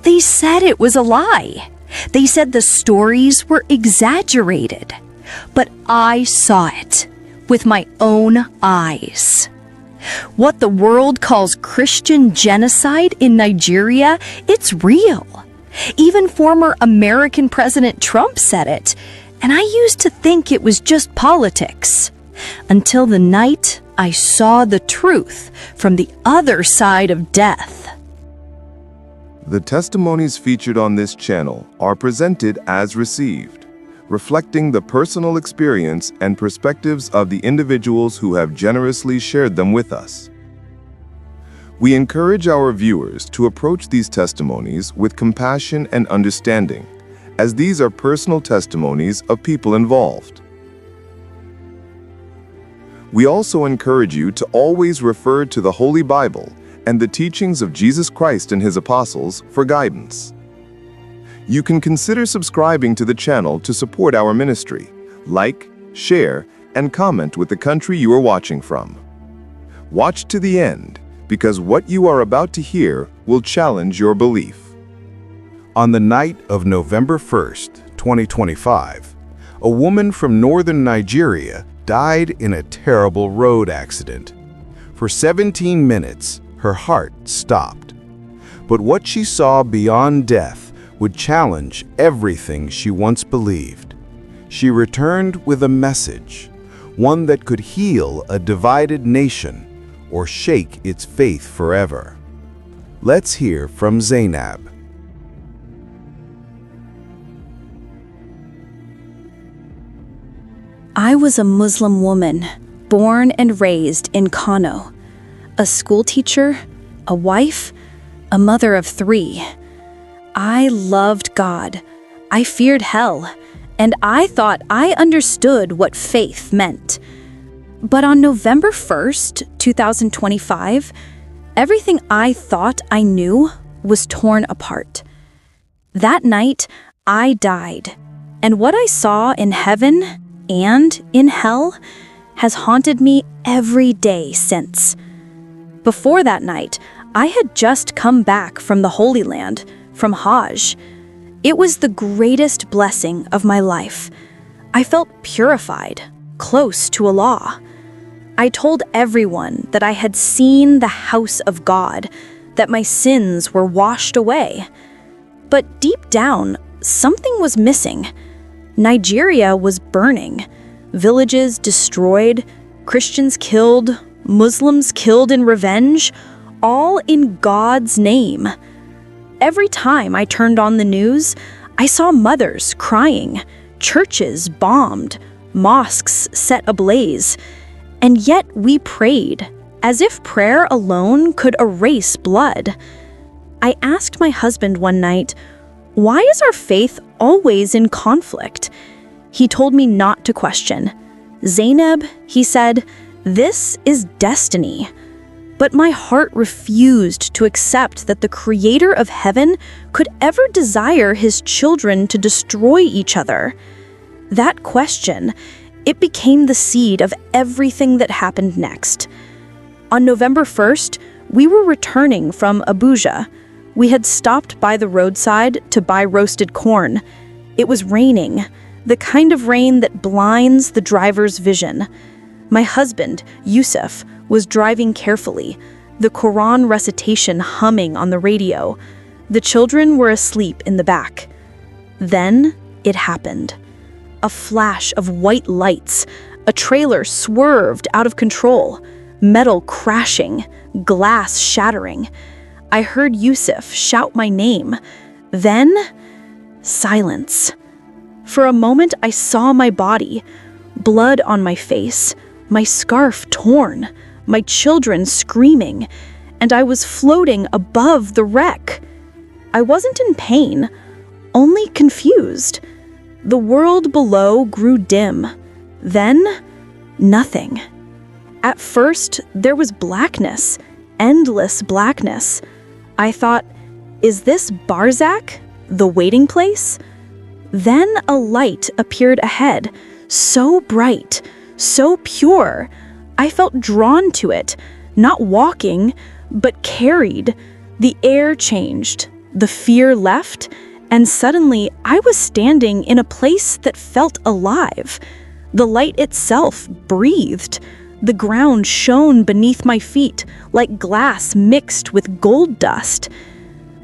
They said it was a lie. They said the stories were exaggerated. But I saw it with my own eyes. What the world calls Christian genocide in Nigeria, it's real. Even former American President Trump said it, and I used to think it was just politics. Until the night I saw the truth from the other side of death. The testimonies featured on this channel are presented as received, reflecting the personal experience and perspectives of the individuals who have generously shared them with us. We encourage our viewers to approach these testimonies with compassion and understanding, as these are personal testimonies of people involved. We also encourage you to always refer to the Holy Bible and the teachings of Jesus Christ and His apostles for guidance. You can consider subscribing to the channel to support our ministry. Like, share, and comment with the country you are watching from. Watch to the end, because what you are about to hear will challenge your belief. On the night of November 1st, 2025, a woman from northern Nigeria died in a terrible road accident. For 17 minutes, her heart stopped. But what she saw beyond death would challenge everything she once believed. She returned with a message, one that could heal a divided nation or shake its faith forever. Let's hear from Zainab. I was a Muslim woman, born and raised in Kano, a school teacher, a wife, a mother of 3. I loved God, I feared hell, and I thought I understood what faith meant. But on November 1st, 2025, everything I thought I knew was torn apart. That night, I died, and what I saw in heaven and in hell has haunted me every day since. Before that night, I had just come back from the Holy Land, from Hajj. It was the greatest blessing of my life. I felt purified, close to Allah. I told everyone that I had seen the house of God, that my sins were washed away. But deep down, something was missing. Nigeria was burning, villages destroyed, Christians killed, Muslims killed in revenge, all in God's name. Every time I turned on the news, I saw mothers crying, churches bombed, mosques set ablaze, and yet we prayed, as if prayer alone could erase blood. I asked my husband one night, "Why is our faith always in conflict?" He told me not to question. "Zainab," he said, "this is destiny." But my heart refused to accept that the Creator of heaven could ever desire His children to destroy each other. That question, it became the seed of everything that happened next. On November 1st, we were returning from Abuja. We had stopped by the roadside to buy roasted corn. It was raining, the kind of rain that blinds the driver's vision. My husband, Yusuf, was driving carefully, the Quran recitation humming on the radio. The children were asleep in the back. Then it happened. A flash of white lights. A trailer swerved out of control, metal crashing, glass shattering. I heard Yusuf shout my name. Then, silence. For a moment, I saw my body, blood on my face, my scarf torn, my children screaming, and I was floating above the wreck. I wasn't in pain, only confused. The world below grew dim. Then, nothing. At first, there was blackness, endless blackness. I thought, is this Barzakh, the waiting place? Then a light appeared ahead, so bright, so pure. I felt drawn to it, not walking, but carried. The air changed, The fear left, and suddenly I was standing in a place that felt alive. The light itself breathed. The ground shone beneath my feet like glass mixed with gold dust.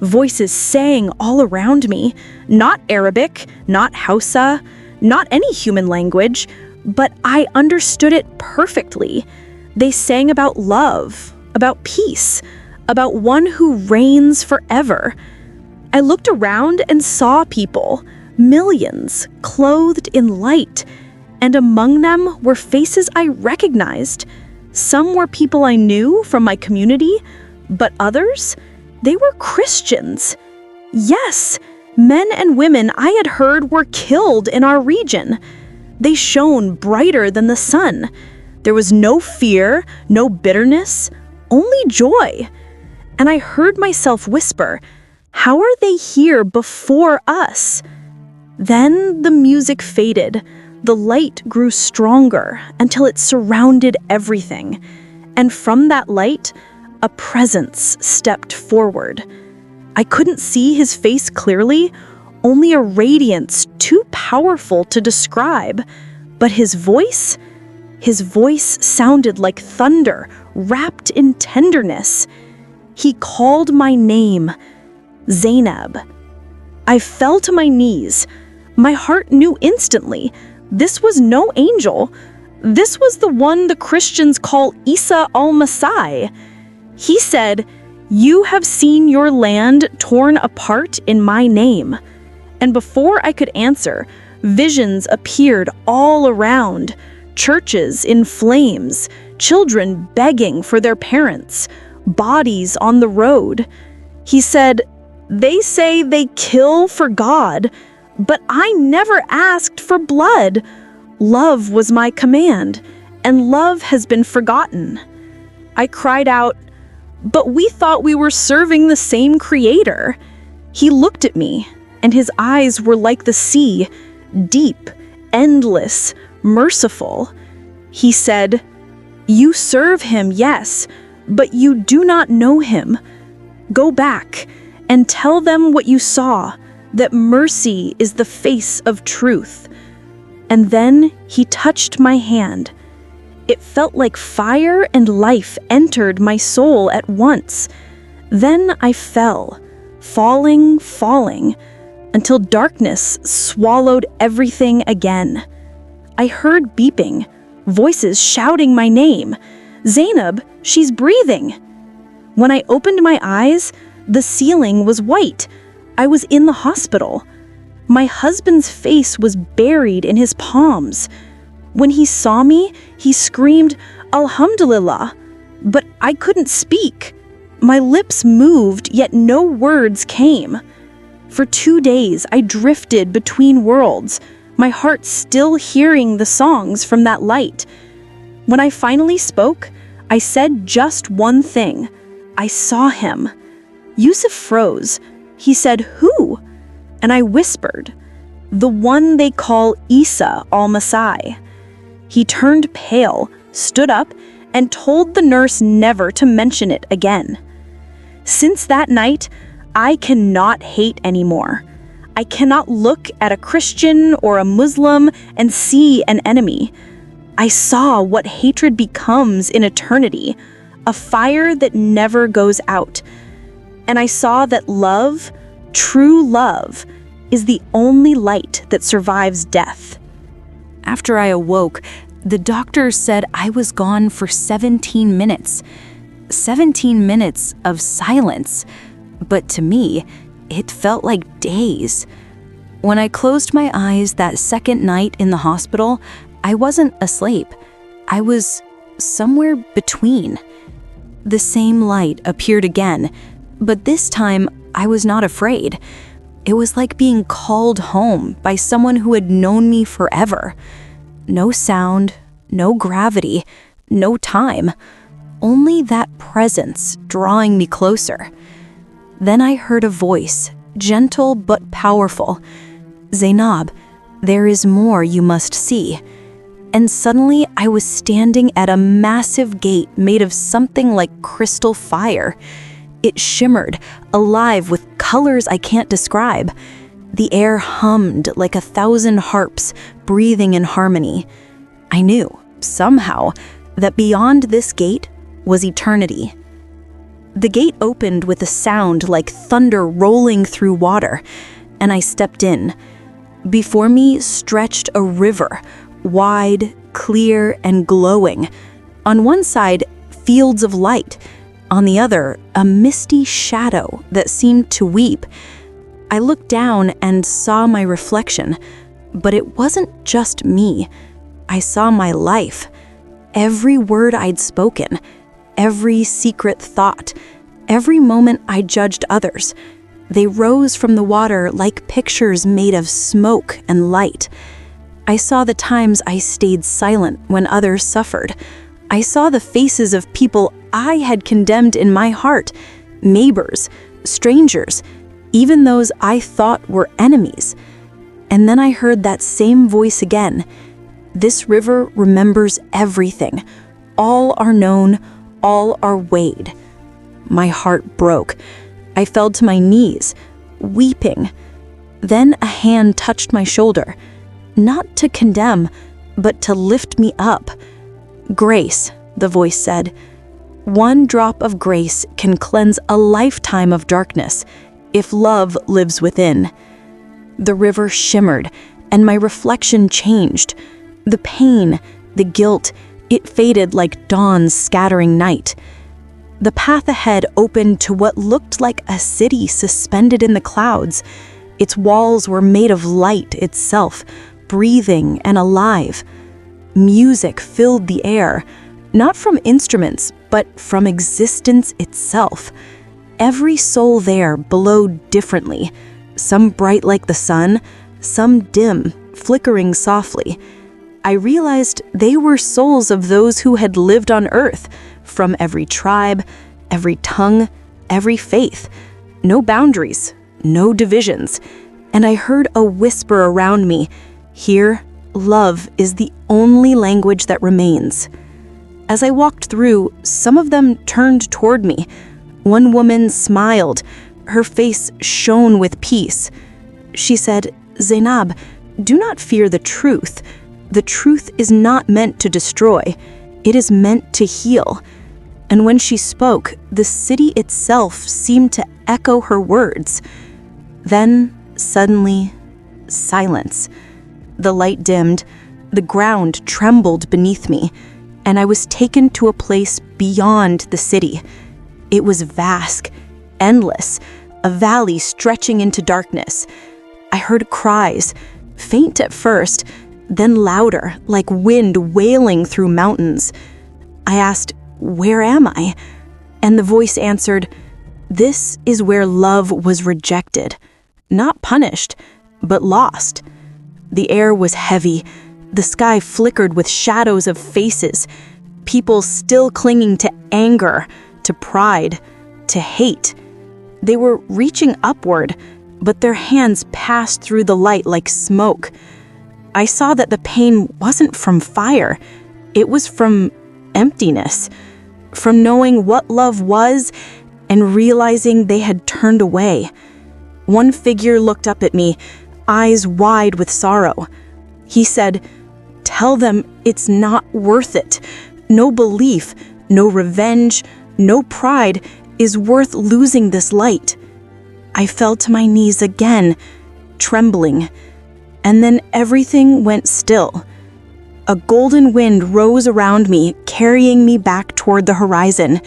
Voices sang all around me, not Arabic, not Hausa, not any human language, but I understood it perfectly. They sang about love, about peace, about one who reigns forever. I looked around and saw people, millions, clothed in light, and among them were faces I recognized. Some were people I knew from my community, but others, they were Christians. Yes, men and women I had heard were killed in our region. They shone brighter than the sun. There was no fear, no bitterness, only joy. And I heard myself whisper, "How are they here before us?" Then the music faded. The light grew stronger until it surrounded everything. And from that light, a presence stepped forward. I couldn't see his face clearly, only a radiance too powerful to describe. But his voice sounded like thunder, wrapped in tenderness. He called my name, Zainab. I fell to my knees. My heart knew instantly, this was no angel. This was the one the Christians call Isa al-Masai. He said, "You have seen your land torn apart in my name." And before I could answer, visions appeared all around. Churches in flames, children begging for their parents, bodies on the road. He said, "They say they kill for God, but I never asked for blood. Love was my command, and love has been forgotten." I cried out, "But we thought we were serving the same Creator." He looked at me, and his eyes were like the sea, deep, endless, merciful. He said, "You serve him, yes, but you do not know him. Go back and tell them what you saw, that mercy is the face of truth." And then he touched my hand. It felt like fire and life entered my soul at once. Then I fell, falling, until darkness swallowed everything again. I heard beeping, voices shouting my name. "Zainab, she's breathing." When I opened my eyes, the ceiling was white. I was in the hospital. My husband's face was buried in his palms. When he saw me, he screamed, "Alhamdulillah," but I couldn't speak. My lips moved, yet no words came. For 2 days, I drifted between worlds, my heart still hearing the songs from that light. When I finally spoke, I said just one thing. I saw him. Yusuf froze. He said, "Who?" And I whispered, "The one they call Isa al-Masai." He turned pale, stood up, and told the nurse never to mention it again. Since that night, I cannot hate anymore. I cannot look at a Christian or a Muslim and see an enemy. I saw what hatred becomes in eternity, a fire that never goes out. And I saw that love, true love, is the only light that survives death. After I awoke, the doctor said I was gone for 17 minutes. 17 minutes of silence. But to me, it felt like days. When I closed my eyes that second night in the hospital, I wasn't asleep. I was somewhere between. The same light appeared again, but this time I was not afraid. It was like being called home by someone who had known me forever. No sound, no gravity, no time. Only that presence drawing me closer. Then I heard a voice, gentle but powerful. "Zainab, there is more you must see." And suddenly I was standing at a massive gate made of something like crystal fire. It shimmered, alive with colors I can't describe. The air hummed like 1,000 harps breathing in harmony. I knew, somehow, that beyond this gate was eternity. The gate opened with a sound like thunder rolling through water, and I stepped in. Before me stretched a river, wide, clear, and glowing. On one side, fields of light. On the other, a misty shadow that seemed to weep. I looked down and saw my reflection, but it wasn't just me. I saw my life. Every word I'd spoken, every secret thought, every moment I judged others. They rose from the water like pictures made of smoke and light. I saw the times I stayed silent when others suffered. I saw the faces of people I had condemned in my heart, neighbors, strangers, even those I thought were enemies. And then I heard that same voice again. This river remembers everything. All are known, all are weighed. My heart broke. I fell to my knees, weeping. Then a hand touched my shoulder, not to condemn, but to lift me up. Grace, the voice said. One drop of grace can cleanse a lifetime of darkness if love lives within. The river shimmered, and my reflection changed. The pain, the guilt, it faded like dawn's scattering night. The path ahead opened to what looked like a city suspended in the clouds. Its walls were made of light itself, breathing and alive. Music filled the air, not from instruments, but from existence itself. Every soul there glowed differently, some bright like the sun, some dim, flickering softly. I realized they were souls of those who had lived on earth, from every tribe, every tongue, every faith. No boundaries, no divisions. And I heard a whisper around me, here, love is the only language that remains. As I walked through, some of them turned toward me. One woman smiled. Her face shone with peace. She said, Zainab, do not fear the truth. The truth is not meant to destroy. It is meant to heal. And when she spoke, the city itself seemed to echo her words. Then, suddenly, silence. The light dimmed, the ground trembled beneath me, and I was taken to a place beyond the city. It was vast, endless, a valley stretching into darkness. I heard cries, faint at first, then louder, like wind wailing through mountains. I asked, where am I? And the voice answered, this is where love was rejected, not punished, but lost. The air was heavy. The sky flickered with shadows of faces, people still clinging to anger, to pride, to hate. They were reaching upward, but their hands passed through the light like smoke. I saw that the pain wasn't from fire. It was from emptiness, from knowing what love was and realizing they had turned away. One figure looked up at me, eyes wide with sorrow. He said, tell them it's not worth it. No belief, no revenge, no pride is worth losing this light. I fell to my knees again, trembling, and then everything went still. A golden wind rose around me, carrying me back toward the horizon,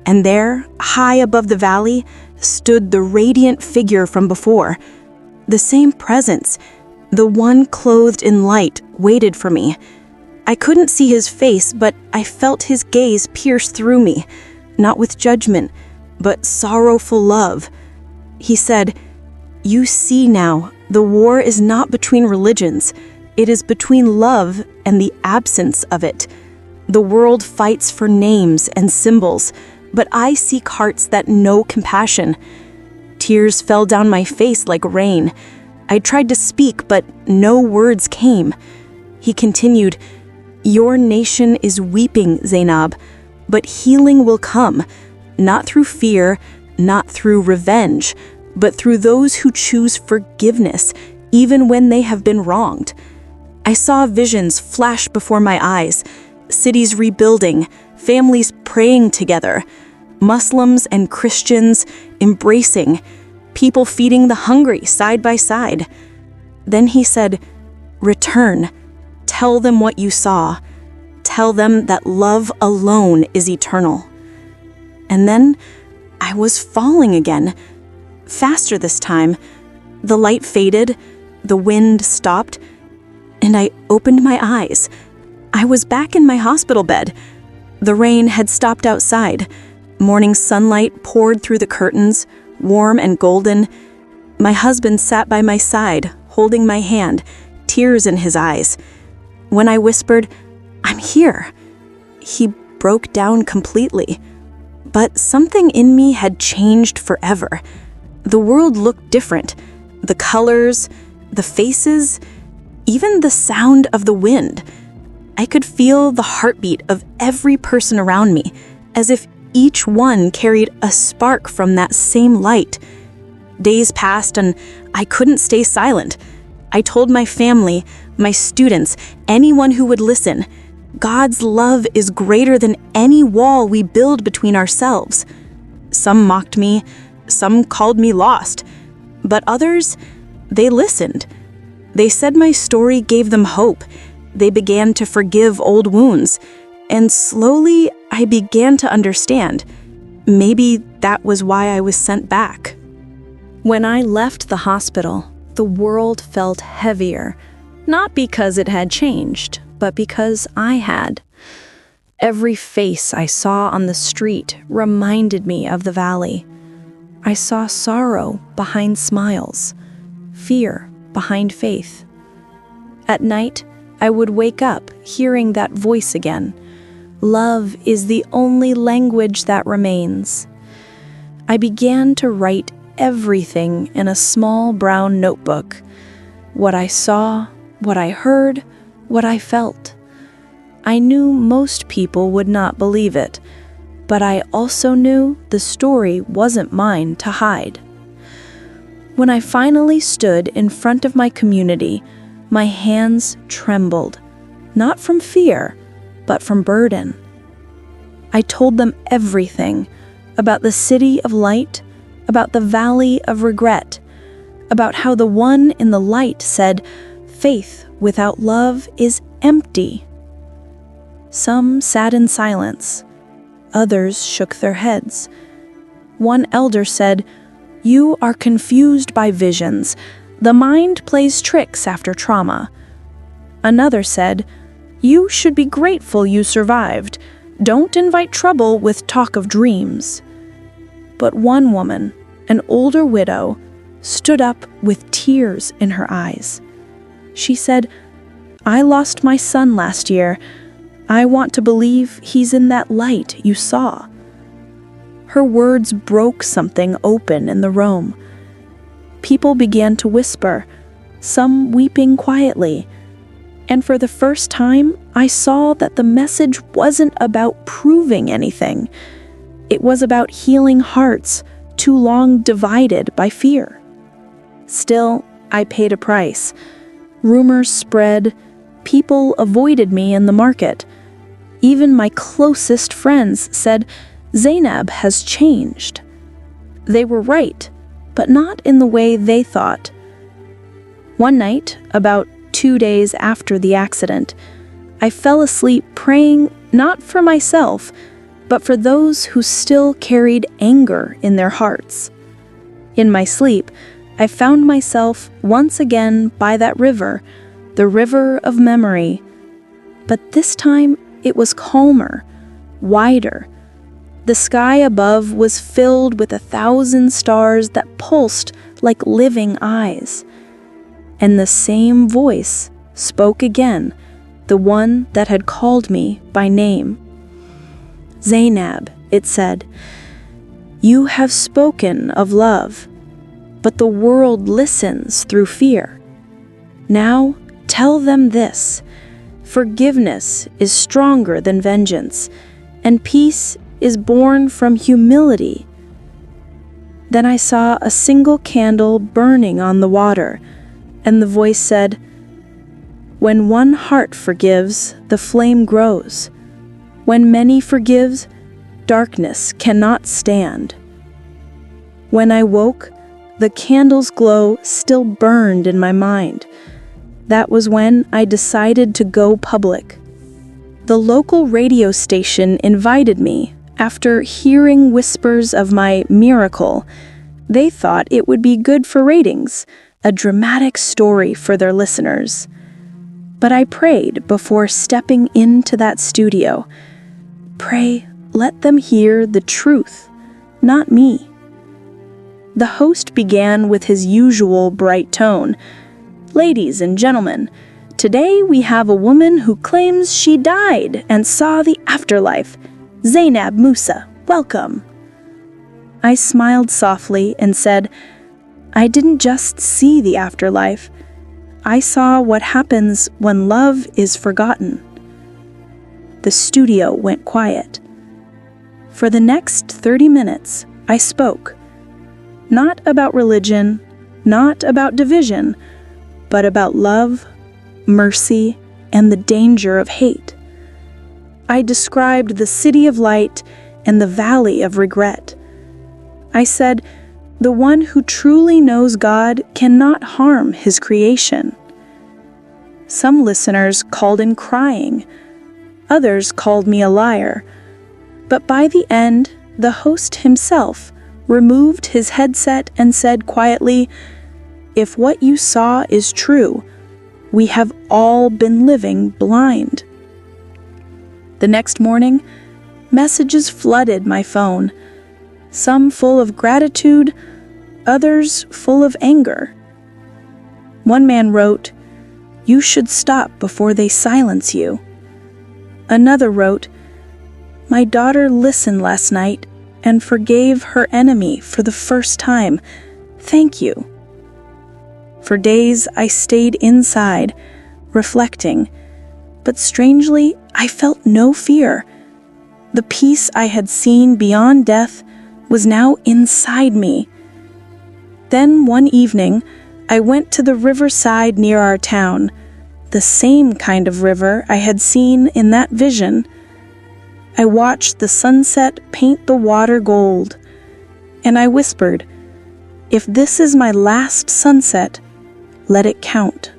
and there, high above the valley, stood the radiant figure from before. The same presence, the one clothed in light, waited for me. I couldn't see his face, but I felt his gaze pierce through me, not with judgment, but sorrowful love. He said, you see now, the war is not between religions. It is between love and the absence of it. The world fights for names and symbols, but I seek hearts that know compassion. Tears fell down my face like rain. I tried to speak, but no words came. He continued, your nation is weeping, Zainab, but healing will come, not through fear, not through revenge, but through those who choose forgiveness, even when they have been wronged. I saw visions flash before my eyes, cities rebuilding, families praying together, Muslims and Christians embracing, people feeding the hungry side by side. Then he said, "Return, tell them what you saw. Tell them that love alone is eternal." And then I was falling again, faster this time. The light faded, the wind stopped, and I opened my eyes. I was back in my hospital bed. The rain had stopped outside. Morning sunlight poured through the curtains, warm and golden. My husband sat by my side, holding my hand, tears in his eyes. When I whispered, "I'm here," he broke down completely. But something in me had changed forever. The world looked different. The colors, the faces, even the sound of the wind. I could feel the heartbeat of every person around me, as if each one carried a spark from that same light. Days passed and I couldn't stay silent. I told my family, my students, anyone who would listen, God's love is greater than any wall we build between ourselves. Some mocked me, some called me lost, but others, they listened. They said my story gave them hope. They began to forgive old wounds, and slowly I began to understand. Maybe that was why I was sent back. When I left the hospital, the world felt heavier, not because it had changed, but because I had. Every face I saw on the street reminded me of the valley. I saw sorrow behind smiles, fear behind faith. At night, I would wake up hearing that voice again. Love is the only language that remains. I began to write everything in a small brown notebook. What I saw, what I heard, what I felt. I knew most people would not believe it, but I also knew the story wasn't mine to hide. When I finally stood in front of my community, my hands trembled, not from fear, but from burden. I told them everything about the city of light, about the valley of regret, about how the one in the light said, "Faith without love is empty." Some sat in silence. Others shook their heads. One elder said, "You are confused by visions. The mind plays tricks after trauma." Another said, "You should be grateful you survived. Don't invite trouble with talk of dreams." But one woman, an older widow, stood up with tears in her eyes. She said, "I lost my son last year. I want to believe he's in that light you saw." Her words broke something open in the room. People began to whisper, some weeping quietly. And for the first time, I saw that the message wasn't about proving anything. It was about healing hearts too long divided by fear. Still, I paid a price. Rumors spread. People avoided me in the market. Even my closest friends said, "Zainab has changed." They were right, but not in the way they thought. One night, about 2 days after the accident, I fell asleep praying not for myself, but for those who still carried anger in their hearts. In my sleep, I found myself once again by that river, the river of memory. But this time it was calmer, wider. The sky above was filled with 1,000 stars that pulsed like living eyes. And the same voice spoke again, the one that had called me by name. "Zainab," it said, "you have spoken of love, but the world listens through fear. Now tell them this: forgiveness is stronger than vengeance, and peace is born from humility." Then I saw a single candle burning on the water, and the voice said, "When one heart forgives, the flame grows. When many forgives, darkness cannot stand." When I woke, the candle's glow still burned in my mind. That was when I decided to go public. The local radio station invited me. After hearing whispers of my miracle, they thought it would be good for ratings, a dramatic story for their listeners. But I prayed before stepping into that studio. Pray, let them hear the truth, not me. The host began with his usual bright tone. "Ladies and gentlemen, today we have a woman who claims she died and saw the afterlife. Zainab Musa, welcome." I smiled softly and said, "I didn't just see the afterlife. I saw what happens when love is forgotten." The studio went quiet. For the next 30 minutes, I spoke. Not about religion, not about division, but about love, mercy, and the danger of hate. I described the city of light and the valley of regret. I said, the one who truly knows God cannot harm his creation. Some listeners called in crying. Others called me a liar. But by the end, the host himself removed his headset and said quietly, "If what you saw is true, we have all been living blind." The next morning, messages flooded my phone, some full of gratitude, others full of anger. One man wrote, "You should stop before they silence you." Another wrote, "My daughter listened last night and forgave her enemy for the first time. Thank you." For days I stayed inside, reflecting, but strangely, I felt no fear. The peace I had seen beyond death was now inside me. Then one evening, I went to the riverside near our town, the same kind of river I had seen in that vision. I watched the sunset paint the water gold, and I whispered, "If this is my last sunset, let it count."